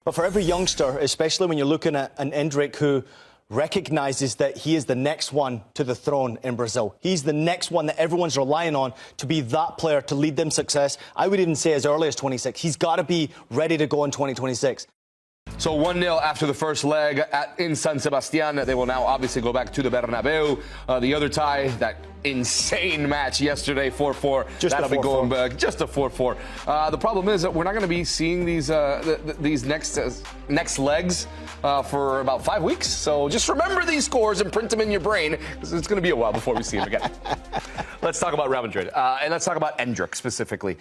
But for every youngster, especially when you're looking at an Endrick who recognises that he is the next one to the throne in Brazil. He's the next one that everyone's relying on to be that player to lead them success. I would even say as early as 26. He's got to be ready to go in 2026. So 1-0 after the first leg in San Sebastian. They will now obviously go back to the Bernabeu. The other tie, that insane match yesterday, 4-4. That'll be going back. Just a 4-4. The problem is that we're not going to be seeing these next legs for about 5 weeks. So just remember these scores and print them in your brain, because it's going to be a while before we see them again. Let's talk about Real Madrid. And let's talk about Endrick specifically.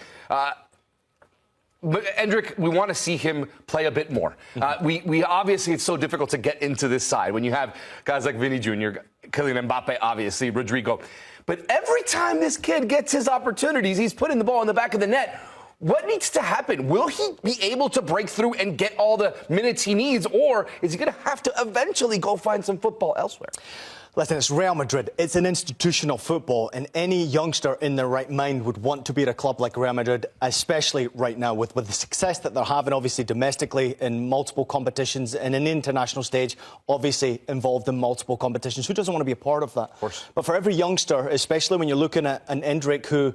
But Endrick, we want to see him play a bit more. We obviously, it's so difficult to get into this side when you have guys like Vinny Jr., Kylian Mbappe, obviously, Rodrigo. But every time this kid gets his opportunities, he's putting the ball in the back of the net. What needs to happen? Will he be able to break through and get all the minutes he needs, or is he going to have to eventually go find some football elsewhere? Listen, it's Real Madrid. It's an institutional football, and any youngster in their right mind would want to be at a club like Real Madrid, especially right now with the success that they're having, obviously domestically in multiple competitions and an international stage, obviously involved in multiple competitions. Who doesn't want to be a part of that? Of course. But for every youngster, especially when you're looking at an Endrick who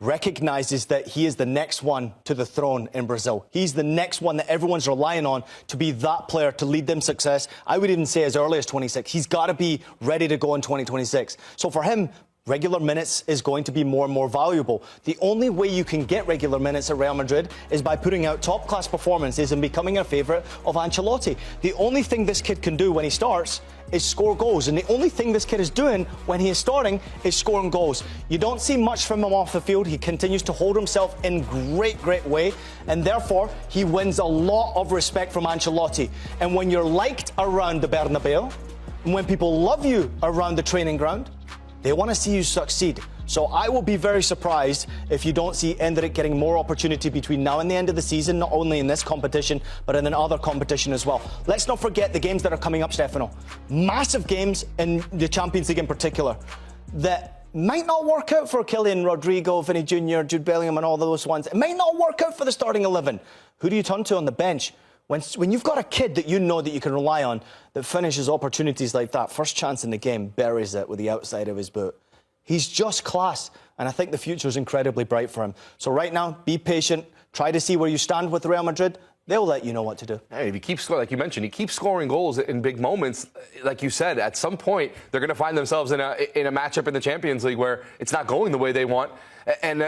recognises that he is the next one to the throne in Brazil. He's the next one that everyone's relying on to be that player to lead them success. I would even say as early as 26. He's got to be ready to go in 2026. So for him, regular minutes is going to be more and more valuable. The only way you can get regular minutes at Real Madrid is by putting out top-class performances and becoming a favourite of Ancelotti. The only thing this kid can do when he starts is score goals. And the only thing this kid is doing when he is starting is scoring goals. You don't see much from him off the field. He continues to hold himself in great way. And therefore, he wins a lot of respect from Ancelotti. And when you're liked around the Bernabeu, and when people love you around the training ground, they want to see you succeed. So I will be very surprised if you don't see Endrick getting more opportunity between now and the end of the season, not only in this competition, but in another competition as well. Let's not forget the games that are coming up, Stefano. Massive games in the Champions League in particular that might not work out for Kylian, Rodrigo, Vinny Jr., Jude Bellingham and all those ones. It might not work out for the starting 11. Who do you turn to on the bench? When you've got a kid that you know that you can rely on that finishes opportunities like that, first chance in the game, buries it with the outside of his boot. He's just class, and I think the future is incredibly bright for him. So right now, be patient, try to see where you stand with Real Madrid. They'll let you know what to do. Hey, if he keeps scoring, like you mentioned, he keeps scoring goals in big moments. Like you said, at some point, they're going to find themselves in a matchup in the Champions League where it's not going the way they want. And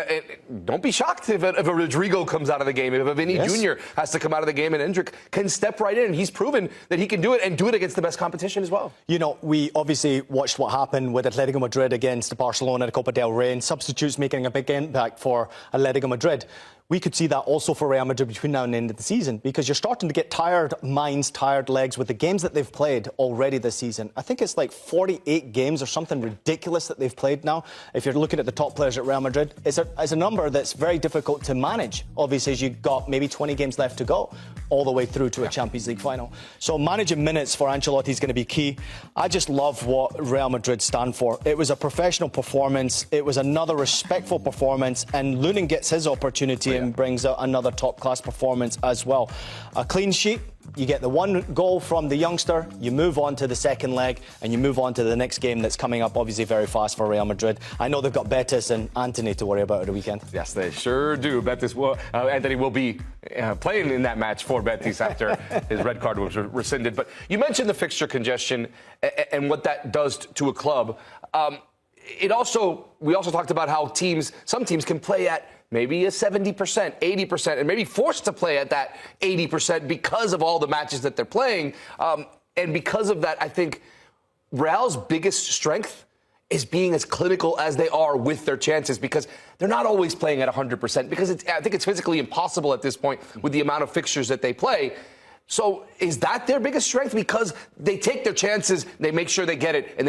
don't be shocked if a Rodrigo comes out of the game, if a Vinny Jr. has to come out of the game, and Endrick can step right in. He's proven that he can do it and do it against the best competition as well. You know, we obviously watched what happened with Atletico Madrid against Barcelona at the Copa del Rey, and substitutes making a big impact for Atletico Madrid. We could see that also for Real Madrid between now and the end of the season, because you're starting to get tired minds, tired legs with the games that they've played already this season. I think it's like 48 games or something ridiculous that they've played now. If you're looking at the top players at Real Madrid, it's a number that's very difficult to manage, obviously, as you've got maybe 20 games left to go all the way through to a Champions League final. So managing minutes for Ancelotti is going to be key. I just love what Real Madrid stand for. It was a professional performance. It was another respectful performance, and Lunin gets his opportunity and brings out another top-class performance as well. A clean sheet, you get the one goal from the youngster, you move on to the second leg, and you move on to the next game that's coming up, obviously, very fast for Real Madrid. I know they've got Betis and Antony to worry about at the weekend. Yes, they sure do. Betis will, Antony will be playing in that match for Betis after his red card was rescinded. But you mentioned the fixture congestion and what that does to a club. We also talked about how some teams can play at maybe a 70%, 80%, and maybe forced to play at that 80% because of all the matches that they're playing. And because of that, I think Real's biggest strength is being as clinical as they are with their chances, because they're not always playing at 100%, because I think it's physically impossible at this point with the amount of fixtures that they play. So is that their biggest strength? Because they take their chances, they make sure they get it, and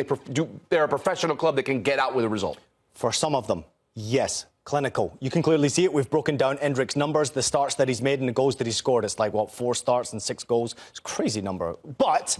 they're a professional club that can get out with a result. For some of them, yes. Clinical. You can clearly see it. We've broken down Endrick's numbers, the starts that he's made and the goals that he's scored. It's like, 4 starts and 6 goals. It's a crazy number. But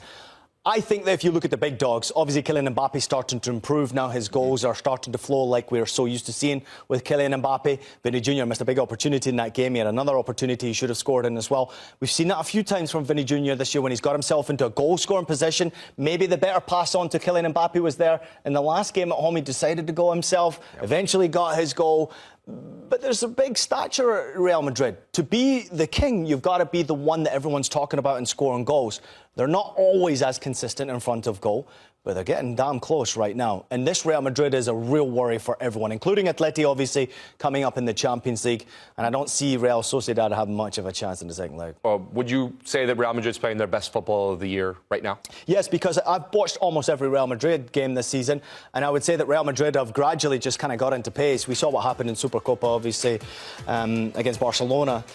I think that if you look at the big dogs, obviously Kylian Mbappe's starting to improve now. His goals are starting to flow like we're so used to seeing with Kylian Mbappe. Vinny Jr. missed a big opportunity in that game. He had another opportunity he should have scored in as well. We've seen that a few times from Vinny Jr. this year when he's got himself into a goal-scoring position. Maybe the better pass on to Kylian Mbappe was there. In the last game at home, he decided to go himself, eventually got his goal. But there's a big stature at Real Madrid. To be the king, you've got to be the one that everyone's talking about in scoring goals. They're not always as consistent in front of goal, but they're getting damn close right now. And this Real Madrid is a real worry for everyone, including Atleti, obviously, coming up in the Champions League. And I don't see Real Sociedad having much of a chance in the second leg. Would you say that Real Madrid's playing their best football of the year right now? Yes, because I've watched almost every Real Madrid game this season, and I would say that Real Madrid have gradually just kind of got into pace. We saw what happened in Supercopa, obviously, against Barcelona.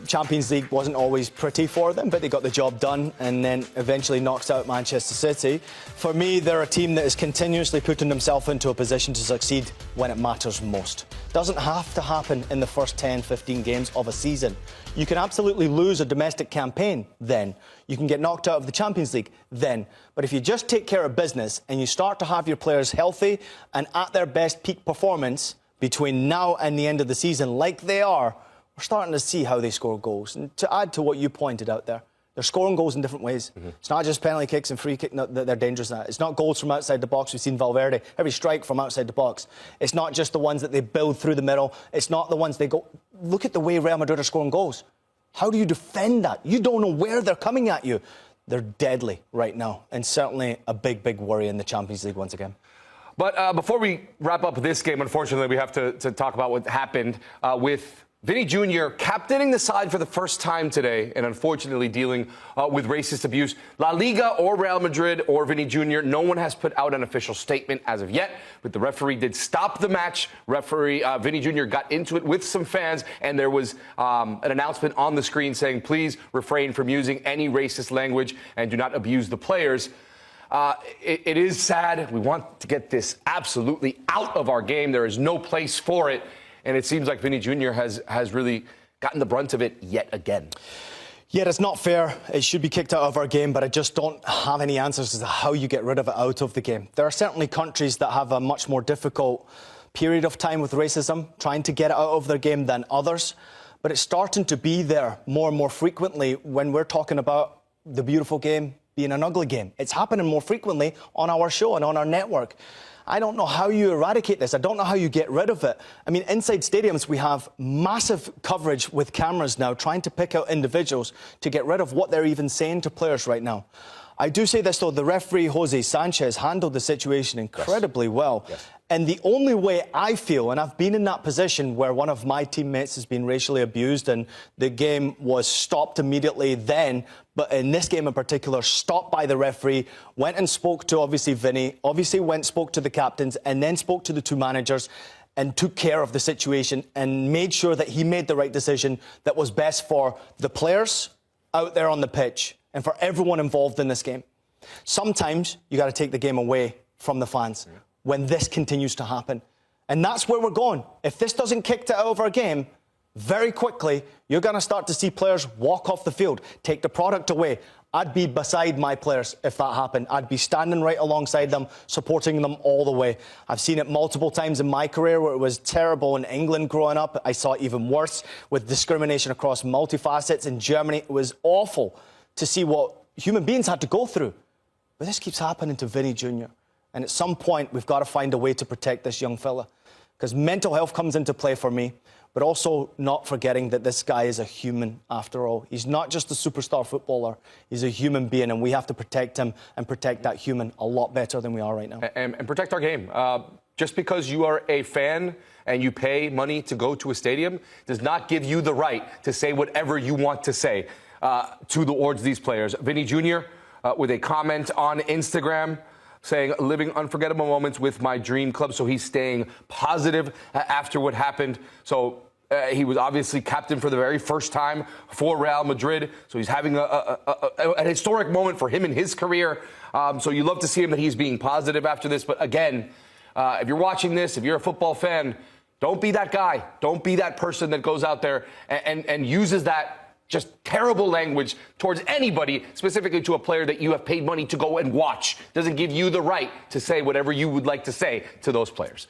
Champions League wasn't always pretty for them, but they got the job done and then eventually knocked out Manchester City. For me, they're a team that is continuously putting themselves into a position to succeed when it matters most. Doesn't have to happen in the first 10, 15 games of a season. You can absolutely lose a domestic campaign then. You can get knocked out of the Champions League then. But if you just take care of business and you start to have your players healthy and at their best peak performance between now and the end of the season, like they are, we're starting to see how they score goals. And to add to what you pointed out there, they're scoring goals in different ways. It's not just penalty kicks and free kicks that they're dangerous at. It's not goals from outside the box. We've seen Valverde, every strike from outside the box. It's not just the ones that they build through the middle. It's not the ones they go... Look at the way Real Madrid are scoring goals. How do you defend that? You don't know where they're coming at you. They're deadly right now, and certainly a big, big worry in the Champions League once again. But before we wrap up this game, unfortunately, we have to talk about what happened with Vinny Jr. captaining the side for the first time today and unfortunately dealing with racist abuse. La Liga or Real Madrid or Vinny Jr., no one has put out an official statement as of yet, but the referee did stop the match. Referee Vinny Jr. got into it with some fans, and there was an announcement on the screen saying, please refrain from using any racist language and do not abuse the players. It is sad. We want to get this absolutely out of our game. There is no place for it. And it seems like Vinny Jr. has really gotten the brunt of it yet again. Yeah, it's not fair. It should be kicked out of our game, but I just don't have any answers as to how you get rid of it out of the game. There are certainly countries that have a much more difficult period of time with racism, trying to get it out of their game than others. But it's starting to be there more and more frequently when we're talking about the beautiful game being an ugly game. It's happening more frequently on our show and on our network. I don't know how you eradicate this. I don't know how you get rid of it. I mean, inside stadiums, we have massive coverage with cameras now trying to pick out individuals to get rid of what they're even saying to players right now. I do say this, though, the referee, Jose Sanchez, handled the situation incredibly well. Yes. And the only way I feel, and I've been in that position where one of my teammates has been racially abused and the game was stopped immediately then, but in this game in particular, stopped by the referee, went and spoke to, obviously, Vinny, spoke to the captains, and then spoke to the two managers and took care of the situation and made sure that he made the right decision that was best for the players out there on the pitch and for everyone involved in this game. Sometimes you got to take the game away from the fans when this continues to happen. And that's where we're going. If this doesn't kick it out of our game, very quickly, you're going to start to see players walk off the field, take the product away. I'd be beside my players if that happened. I'd be standing right alongside them, supporting them all the way. I've seen it multiple times in my career where it was terrible in England growing up. I saw it even worse with discrimination across multifacets. In Germany, it was awful to see what human beings had to go through. But this keeps happening to Vinny Jr. And at some point, we've got to find a way to protect this young fella. Because mental health comes into play for me, but also not forgetting that this guy is a human after all. He's not just a superstar footballer. He's a human being, and we have to protect him and protect that human a lot better than we are right now. And protect our game. Just because you are a fan and you pay money to go to a stadium does not give you the right to say whatever you want to say towards these players. Vinny Jr. With a comment on Instagram saying, living unforgettable moments with my dream club. So he's staying positive after what happened. So he was obviously captain for the very first time for Real Madrid. So he's having an historic moment for him in his career. So you love to see him that he's being positive after this. But again, if you're watching this, if you're a football fan, don't be that guy. Don't be that person that goes out there and uses that just terrible language towards anybody, specifically to a player that you have paid money to go and watch, doesn't give you the right to say whatever you would like to say to those players.